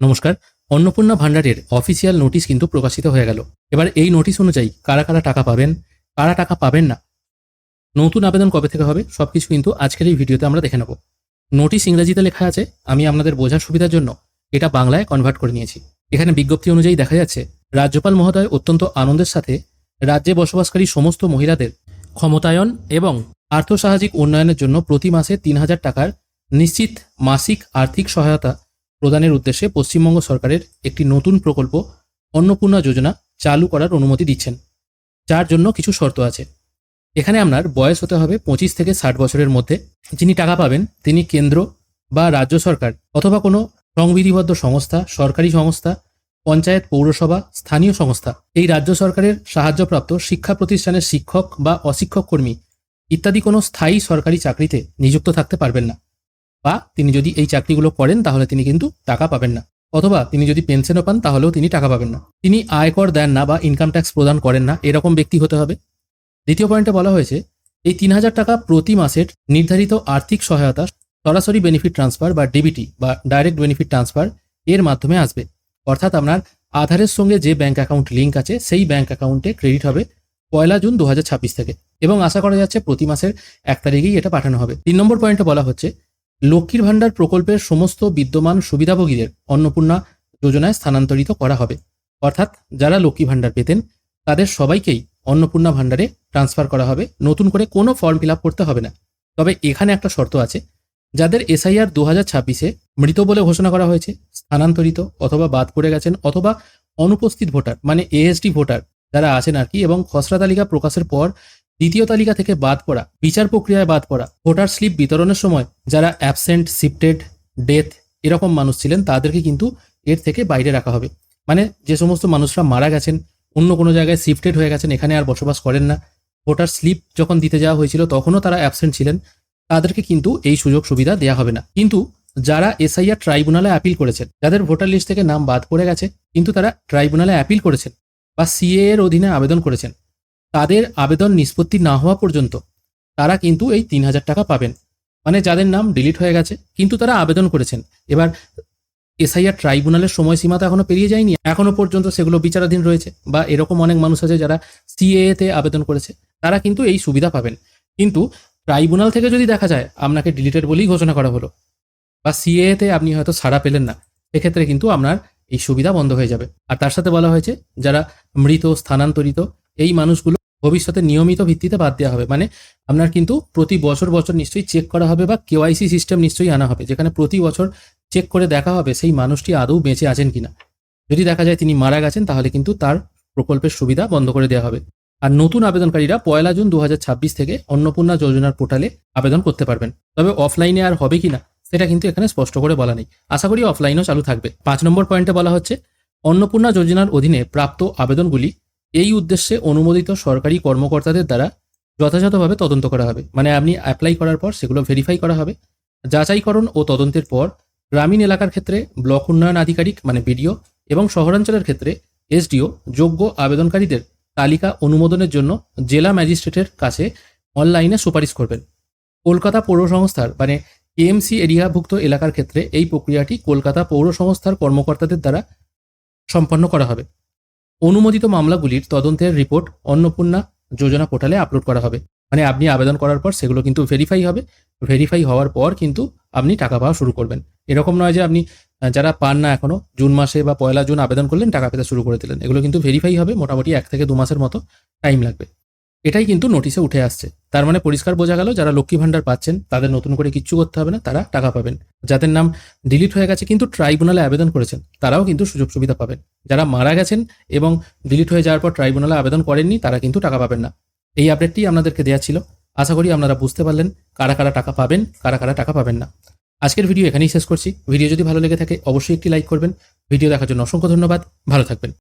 নমস্কার। অন্নপূর্ণা ভান্ডারের official notice কিন্তু প্রকাশিত হয়ে গেল। এবার এই নোটিশ অনুযায়ী কারা কারা টাকা পাবেন, কারা টাকা পাবেন না, নতুন আবেদন কবে থেকে হবে, সবকিছু কিন্তু আজকের এই ভিডিওতে আমরা দেখে নেব। নোটিশ ইংরেজিতে লেখা আছে, আমি আপনাদের বোঝার সুবিধার জন্য এটা বাংলায় কনভার্ট করে নিয়েছি। এখানে বিজ্ঞপ্তি অনুযায়ী দেখা যাচ্ছে, রাজ্যপাল মহোদয় অত্যন্ত আনন্দের সাথে রাজ্যে বসবাসকারী সমস্ত মহিলাদের ক্ষমতায়ন এবং আর্থসামাজিক উন্নয়নের জন্য প্রতি মাসে ৩,০০০ টাকার নিশ্চিত মাসিক আর্থিক সহায়তা প্রদানের উদ্দেশ্যে পশ্চিমবঙ্গ সরকারের একটি নতুন প্রকল্প অন্নপূর্ণা যোজনা চালু করার অনুমতি দিচ্ছেন, যার জন্য কিছু শর্ত আছে। এখানে আপনার বয়স হতে হবে 25 থেকে 60 বছরের মধ্যে। যিনি টাকা পাবেন তিনি কেন্দ্র বা রাজ্য সরকার অথবা কোনো সংবিধিবদ্ধ সংস্থা, সরকারি সংস্থা, পঞ্চায়েত, পৌরসভা, স্থানীয় সংস্থা, এই রাজ্য সরকারের সাহায্যপ্রাপ্ত শিক্ষা প্রতিষ্ঠানের শিক্ষক বা অশিক্ষক কর্মী ইত্যাদি কোনো স্থায়ী সরকারি চাকরিতে নিযুক্ত থাকতে পারবেন না, বা তিনি যদি এই চাকরিগুলো করেন তাহলে তিনি কিন্তু টাকা পাবেন না, অথবা তিনি যদি পেনশনও পান তাহলেও তিনি টাকা পাবেন না। তিনি আয়কর দেন না বা ইনকাম ট্যাক্স প্রদান করেন না, এরকম ব্যক্তি হতে হবে। দ্বিতীয় পয়েন্টে বলা হয়েছে, এই ৩,০০০ টাকা প্রতি মাসের নির্ধারিত আর্থিক সহায়তা সরাসরি বেনিফিট ট্রান্সফার বা ডিবিটি বা ডাইরেক্ট বেনিফিট ট্রান্সফার এর মাধ্যমে আসবে। অর্থাৎ আপনার আধারের সঙ্গে যে ব্যাংক অ্যাকাউন্ট লিঙ্ক আছে সেই ব্যাংক অ্যাকাউন্টে ক্রেডিট হবে 1 জুন 2026 থেকে, এবং আশা করা যাচ্ছে প্রতি মাসের 1 তারিখেই এটা পাঠানো হবে। 3 নম্বর পয়েন্টে বলা হচ্ছে, লক্ষ্মীর ভাণ্ডার প্রকল্পের সমস্ত বিদ্যমান সুবিধাভোগীদের অন্নপূর্ণা যোজনায় স্থানান্তরিত করা হবে। অর্থাৎ যারা লক্ষ্মী ভাণ্ডার পেতেন তাদের সবাইকেই অন্নপূর্ণা ভাণ্ডারে ট্রান্সফার করা হবে, নতুন করে কোনো ফর্ম ফিল আপ করতে হবে না। তবে এখানে একটা শর্ত আছে, যাদের এসআইআর 2026-এ মৃত বলে ঘোষণা করা হয়েছে, স্থানান্তরিত অথবা বাদ পড়ে গেছেন, অথবা অনুপস্থিত ভোটার মানে এএসডি ভোটার যারা আছেন আর কি, এবং খসড়া তালিকা প্রকাশের পর দ্বিতীয় তালিকা থেকে বাদ পড়া, বিচার প্রক্রিয়ায় বাদ পড়া, ভোটার স্লিপ বিতরণের সময় যারা অ্যাবসেন্ট, শিফটেড, ডেথ এরকম মানুষ ছিলেন তাদেরকে কিন্তু এর থেকে বাইরে রাখা হবে। মানে যে সমস্ত মানুষরা মারা গেছেন, অন্য কোনো জায়গায় শিফটেড হয়ে গেছেন, এখানে আর বসবাস করেন না, ভোটার স্লিপ যখন দিতে যাওয়া হয়েছিল তখনও তারা অ্যাবসেন্ট ছিলেন, তাদেরকে কিন্তু এই সুযোগ সুবিধা দেওয়া হবে না। কিন্তু যারা এসআইআর ট্রাইব্যুনালে অ্যাপিল করেছেন, যাদের ভোটার লিস্ট থেকে নাম বাদ পড়ে গেছে কিন্তু তারা ট্রাইব্যুনালে অ্যাপিল করেছেন বা সিএ এর অধীনে আবেদন করেছেন, তাদের আবেদন নিষ্পত্তি না হওয়া পর্যন্ত তারা কিন্তু এই ৩,০০০ টাকা পাবেন। মানে যাদের নাম ডিলিট হয়ে গেছে কিন্তু তারা আবেদন করেছেন, এবার এসআইআর ট্রাইব্যুনালের সময়সীমা তো এখনো পেরিয়ে যায়নি, এখনো পর্যন্ত সেগুলো বিচারাধীন রয়েছে, বা এরকম অনেক মানুষ আছে যারা সিএতে আবেদন করেছে, তারা কিন্তু এই সুবিধা পাবেন। কিন্তু ট্রাইব্যুনাল থেকে যদি দেখা যায় আপনাকে ডিলিটেড বলেই ঘোষণা করা হলো, বা সিএতে আপনি হয়তো ছাড়া পেলেন না, সেক্ষেত্রে কিন্তু আপনার এই সুবিধা বন্ধ হয়ে যাবে। আর তার সাথে বলা হয়েছে, যারা মৃত, স্থানান্তরিত এই মানুষগুলো ভবিষ্যতে নিয়মিত ভিত্তিতে বাদ দেওয়া হবে। মানে আপনার কিন্তু প্রতি বছর বছর নিশ্চয়ই চেক করা হবে, বা কেওয়াইসি সিস্টেম নিশ্চয়ই আনা হবে, যেখানে প্রতি বছর চেক করে দেখা হবে সেই মানুষটি আদৌ বেঁচে আছেন কিনা। যদি দেখা যায় তিনি মারা গেছেন তাহলে কিন্তু তার প্রকল্পের সুবিধা বন্ধ করে দেওয়া হবে। আর নতুন আবেদনকারীরা 1 জুন 2026 থেকে অন্নপূর্ণা যোজনার পোর্টালে আবেদন করতে পারবেন। তবে অফলাইনে আর হবে কিনা সেটা কিন্তু এখানে স্পষ্ট করে বলা নেই, আশা করি অফলাইনও চালু থাকবে। 5 নম্বর পয়েন্টে বলা হচ্ছে, অন্নপূর্ণা যোজনার অধীনে প্রাপ্ত আবেদনগুলি এই উদ্দেশ্যে অনুমোদিত সরকারি কর্মকর্তাদের দ্বারা যথাযথভাবে তদন্ত করা হবে। মানে আপনি অ্যাপ্লাই করার পর সেগুলো ভেরিফাই করা হবে, যাচাইকরণ ও তদন্তের পর গ্রামীণ এলাকার ক্ষেত্রে ব্লক উন্নয়ন আধিকারিক মানে বিডিও এবং শহরাঞ্চলের ক্ষেত্রে এসডিও যোগ্য আবেদনকারীদের তালিকা অনুমোদনের জন্য জেলা ম্যাজিস্ট্রেটের কাছে অনলাইনে সুপারিশ করবেন। কলকাতা পৌর সংস্থার মানে এএমসি এরিয়াভুক্ত এলাকার ক্ষেত্রে এই প্রক্রিয়াটি কলকাতা পৌর সংস্থার কর্মকর্তাদের দ্বারা সম্পন্ন করা হবে। অনুমোদিত মামলাগুলির তদন্তের রিপোর্ট অন্নপূর্ণা যোজনা পোর্টালে আপলোড করা হবে। মানে আপনি আবেদন করার পর সেগুলো কিন্তু ভেরিফাই হবে, ভেরিফাই হওয়ার পর কিন্তু আপনি টাকা পাওয়া শুরু করবেন। এরকম নয় যে আপনি যারা পান না এখনো, জুন মাসে বা 1 জুন আবেদন করলেন, টাকা পেতে শুরু করে দিলেন, এগুলো কিন্তু ভেরিফাই হবে, মোটামুটি 1 থেকে 2 মাসের মতো টাইম লাগবে। এটাই কিন্তু নোটিশে উঠে আসছে। তার মানে পরিষ্কার বোঝা গেল, যারা লক্ষ্মী ভাণ্ডার পাচ্ছেন তাদের নতুন করে কিচ্ছু করতে হবে না, তারা টাকা পাবেন। যাদের নাম ডিলিট হয়ে গেছে কিন্তু ট্রাইব্যুনালে আবেদন করেছেন তারাও কিন্তু সুযোগ সুবিধা পাবেন। যারা মারা গেছেন এবং ডিলিট হয়ে যাওয়ার পর ট্রাইব্যুনালে আবেদন করেননি তারা কিন্তু টাকা পাবেন না। এই আপডেটটি আপনাদেরকে দেওয়া ছিল। আশা করি আপনারা বুঝতে পারলেন কারা কারা টাকা পাবেন, কারা কারা টাকা পাবেন না। আজকের ভিডিও এখানেই শেষ করছি। ভিডিও যদি ভালো লেগে থাকে অবশ্যই একটি লাইক করবেন। ভিডিও দেখার জন্য অসংখ্য ধন্যবাদ। ভালো থাকবেন।